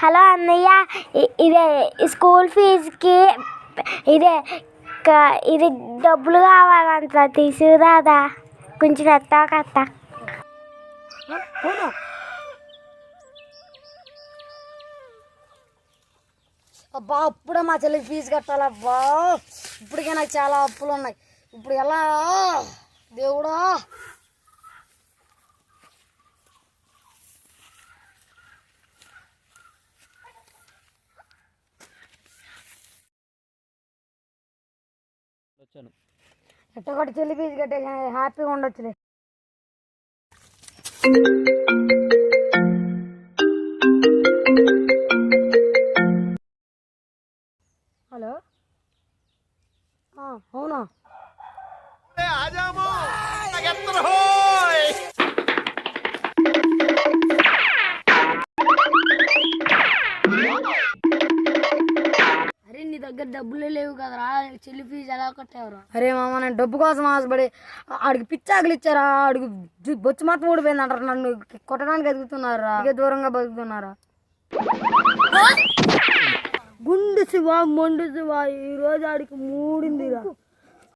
Hello అన్నయ్య, ఇదే school ఫీజుకి ఇది డబ్బులు కావాలంట, తీసుకురాదా కొంచెం ఎత్తా కట్ట. అబ్బా అప్పుడే మా చెల్లికి ఫీజు కట్టాలబ్బా. ఇప్పటికే నాకు చాలా అప్పులు ఉన్నాయి. ఇప్పుడు ఎలా దేవుడా? ఎట్టగొట్టి చెల్లి ఫీజు కట్టే హ్యాపీగా ఉండొచ్చులే. హలో, అవునా? అరే నీ దగ్గర డబ్బులే లేవు కదరా, చెల్లి ఫీజు ఎలా కట్టేవరా? అరే మామ, నేను డబ్బు కోసం ఆశపడి ఆడికి పిచ్చాకులు ఇచ్చారా, ఆడికి బొచ్చు మాత్రం ఊడిపోయింది అంటారు. నన్ను కొట్టడానికి ఎదుగుతున్నారా, ఇక దూరంగా బతుకుతున్నారా? గుండు శివ మొండు శివ, ఈరోజు ఆడికి మూడిందిరా.